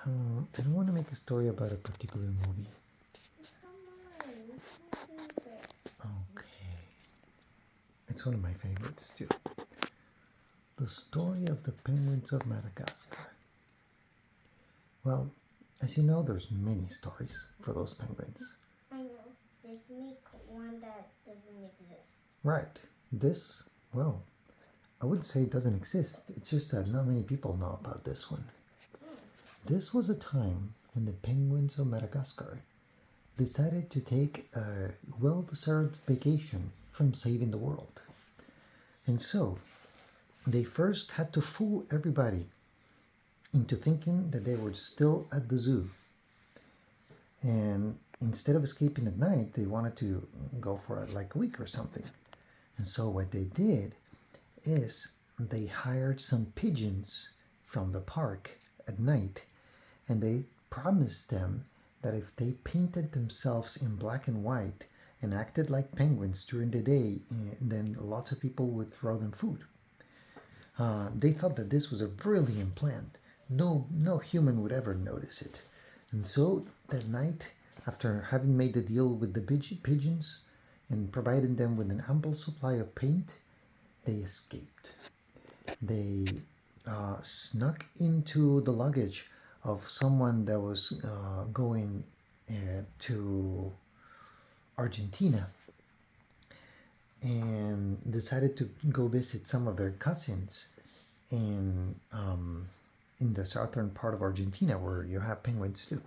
I don't want to make a story about a particular movie. Come on, you can do this. Okay. It's one of my favorites too. The story of the penguins of Madagascar. Well, as you know, there's many stories for those penguins. I know. Just make one that doesn't exist. Right. This, well, I would say it doesn't exist. It's just that not many people know about this one. This was a time when the penguins of Madagascar decided to take a well-deserved vacation from saving the world. And so, they first had to fool everybody into thinking that they were still at the zoo. And instead of escaping at night, they wanted to go for like a week or something. And so what they did is they hired some pigeons from the park at night, and they promised them that if they painted themselves in black and white and acted like penguins during the day, then lots of people would throw them food. They thought that this was a brilliant plan. No human would ever notice it. And so that night, after having made the deal with the pigeons and providing them with an ample supply of paint, they escaped. They snuck into the luggage of someone that was going to Argentina and decided to go visit some of their cousins in the southern part of Argentina where you have penguins too.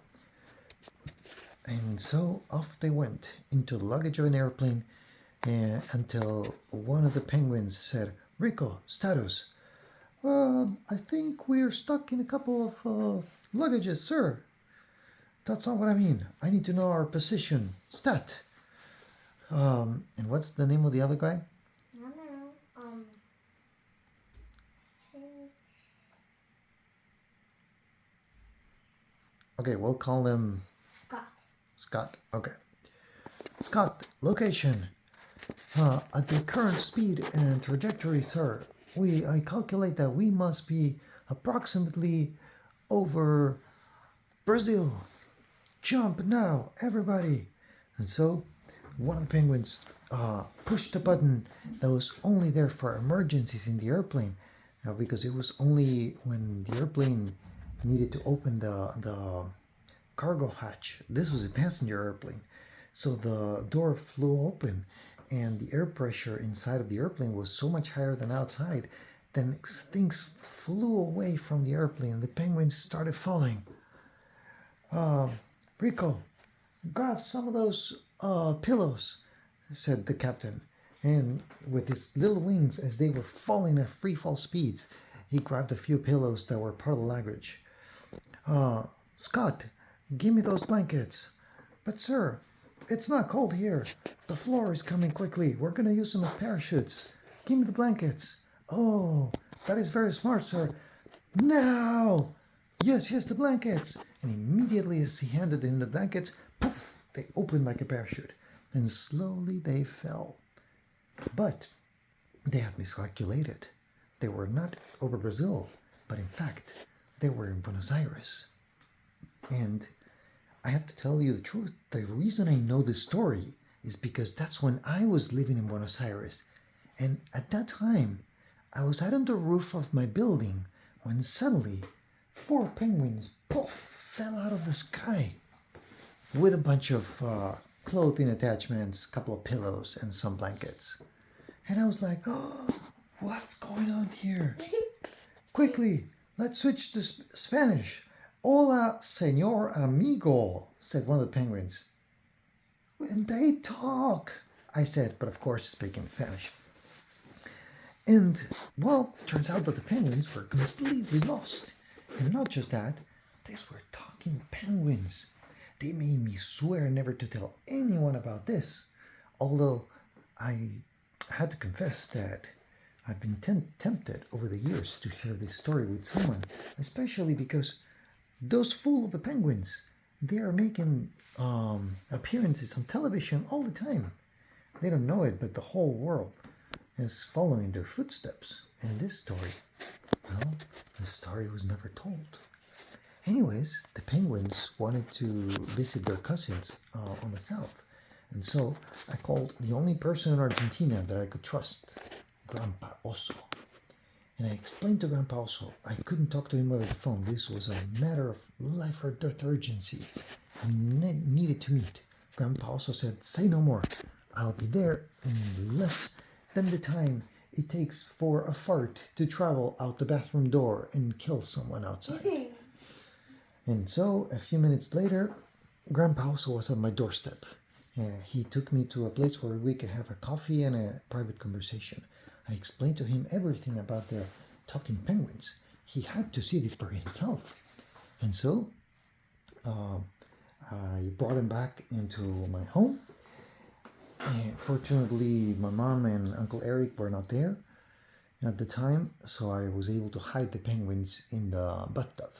And so off they went into the luggage of an airplane until one of the penguins said, "Rico, status. I think we're stuck in a couple of luggages, sir." "That's not what I mean. I need to know our position. Stat." And what's the name of the other guy? I don't know. Okay, we'll call him Scott. Scott. Okay. Scott, location. At the current speed and trajectory, sir, I calculate that we must be approximately over Brazil. Jump now, everybody. And so one of the penguins pushed a button that was only there for emergencies in the airplane, because it was only when the airplane needed to open the cargo hatch. This was a passenger airplane. So the door flew open, and the air pressure inside of the airplane was so much higher than outside. Then things flew away from the airplane. The penguins started falling. "Rico, grab some of those pillows," said the captain. And with his little wings, as they were falling at free fall speeds, he grabbed a few pillows that were part of the luggage. "Scott, give me those blankets." "But sir, it's not cold here. The floor is coming quickly. We're going to use them as parachutes. Give me the blankets." "Oh, that is very smart, sir." "Now!" Yes, the blankets." And immediately as he handed him the blankets, poof, they opened like a parachute. And slowly they fell. But they had miscalculated. They were not over Brazil, but in fact, they were in Buenos Aires. And I have to tell you the truth. The reason I know this story is because that's when I was living in Buenos Aires. And at that time, I was out on the roof of my building when suddenly 4 penguins, poof, fell out of the sky with a bunch of clothing attachments, a couple of pillows, and some blankets. And I was like, "Oh, what's going on here? Quickly, let's switch to Spanish." "Hola, señor amigo," said one of the penguins. "When they talk," I said, but of course speaking Spanish. And, well, turns out that the penguins were completely lost. And not just that, these were talking penguins. They made me swear never to tell anyone about this. Although I had to confess that I've been tempted over the years to share this story with someone, especially because those fool of the penguins, they are making appearances on television all the time. They don't know it, but the whole world is following their footsteps. And this story, well, the story was never told. Anyways, the penguins wanted to visit their cousins on the south. And so I called the only person in Argentina that I could trust, Grandpa Oso. And I explained to Grandpa Oso I couldn't talk to him over the phone. This was a matter of life or death urgency. We needed to meet. Grandpa Oso said, "Say no more. I'll be there in less than the time it takes for a fart to travel out the bathroom door and kill someone outside." And so, a few minutes later, Grandpa Oso was at my doorstep. He took me to a place where we could have a coffee and a private conversation. I explained to him everything about the talking penguins. He had to see this for himself. And so, I brought him back into my home. And fortunately, my mom and Uncle Eric were not there at the time, so I was able to hide the penguins in the bathtub.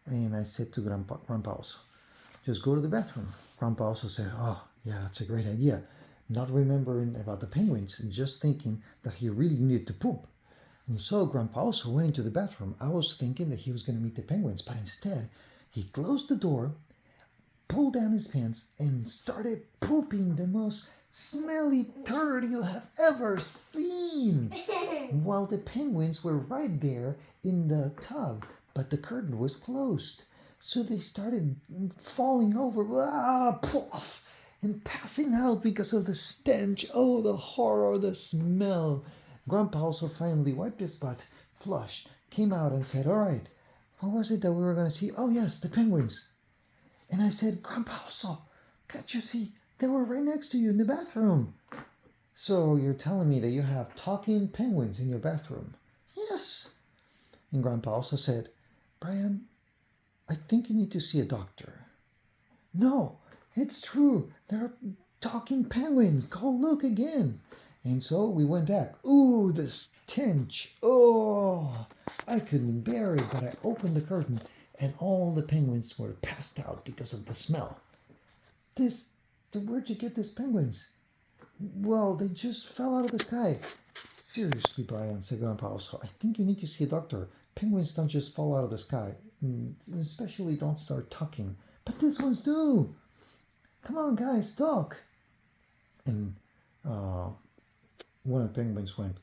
And I said to Grandpa Oso, "Just go to the bathroom." Grandpa also said, "Oh, yeah, that's a great idea." Not remembering about the penguins and just thinking that he really needed to poop. And so Grandpa also went into the bathroom. I was thinking that he was going to meet the penguins, but instead he closed the door, pulled down his pants, and started pooping the most smelly turd you have ever seen. While the penguins were right there in the tub, but the curtain was closed. So they started falling over, poof, and passing out because of the stench. Oh, the horror, the smell. Grandpa also finally wiped his butt, flushed, came out and said, "All right, what was it that we were going to see?" "Oh, yes, the penguins." And I said, "Grandpa also, can't you see? They were right next to you in the bathroom." "So you're telling me that you have talking penguins in your bathroom?" "Yes." And Grandpa also said, "Brian, I think you need to see a doctor." "No, it's true. They're talking penguins. Go look again." And so we went back. Ooh, the stench. Oh, I couldn't bear it, but I opened the curtain and all the penguins were passed out because of the smell. Where'd you get these penguins?" "Well, they just fell out of the sky." "Seriously, Brian," said Grandpa also, "I think you need to see a doctor. Penguins don't just fall out of the sky, especially don't start talking. But these ones do. Come on, guys, talk." And one of the penguins went,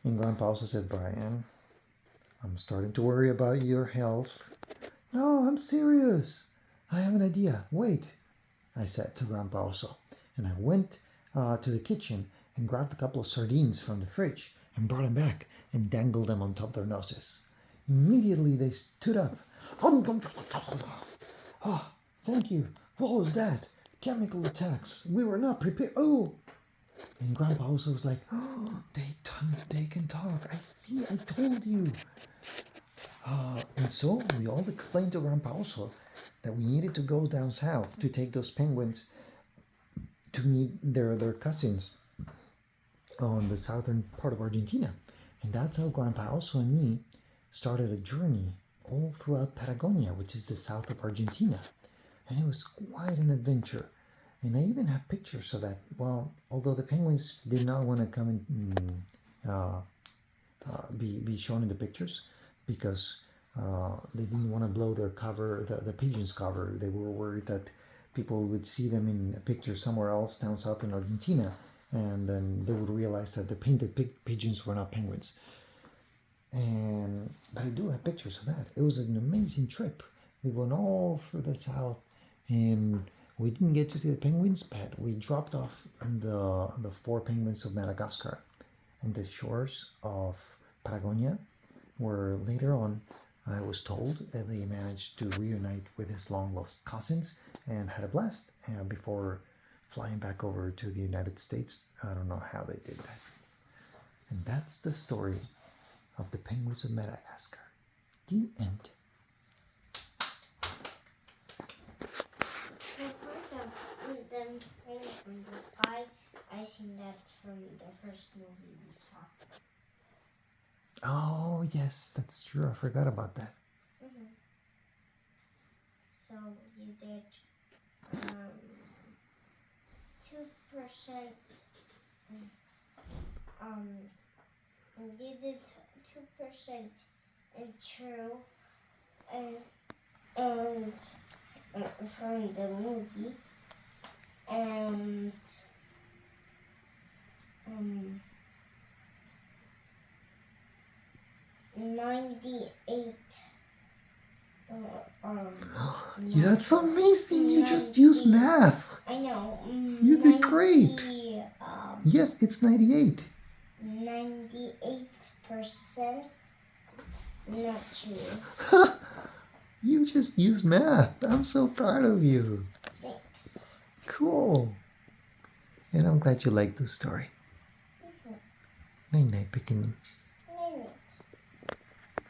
and Grandpa also said, "Brian, I'm starting to worry about your health." "No, I'm serious. I have an idea. Wait," I said to Grandpa also. And I went to the kitchen and grabbed a couple of sardines from the fridge and brought them back and dangled them on top of their noses. Immediately they stood up. "Oh, thank you. What was that? Chemical attacks. We were not prepared." "Oh." And Grandpa also was like, "Oh, they can talk. I see, I told you." And so we all explained to Grandpa also that we needed to go down south to take those penguins to meet their cousins on the southern part of Argentina. And that's how Grandpa also and me started a journey all throughout Patagonia, which is the south of Argentina. And it was quite an adventure. And I even have pictures of that. Well, although the penguins did not want to come and be shown in the pictures because they didn't want to blow their cover, the pigeons' cover. They were worried that people would see them in a picture somewhere else down south in Argentina, and then they would realize that the painted pigeons were not penguins. But I do have pictures of that. It was an amazing trip. We went all through the south, and we didn't get to see the penguins, but we dropped off the four penguins of Madagascar and the shores of Patagonia, where later on I was told that they managed to reunite with his long lost cousins and had a blast before flying back over to the United States. I don't know how they did that. And that's the story of the penguins of Madagascar. The end. I've heard of them falling from the sky. I think that's from the first movie we saw. Oh, yes, that's true. I forgot about that. Mm-hmm. So you did 2% And you did 2% true. And from the movie. And 98. That's amazing. You just used 90. math. I know. You did great. 90, Yes, it's 98. 98%. Not true. You just used math. I'm so proud of you. Thanks. Cool. And I'm glad you liked the story. Night night, Pekin.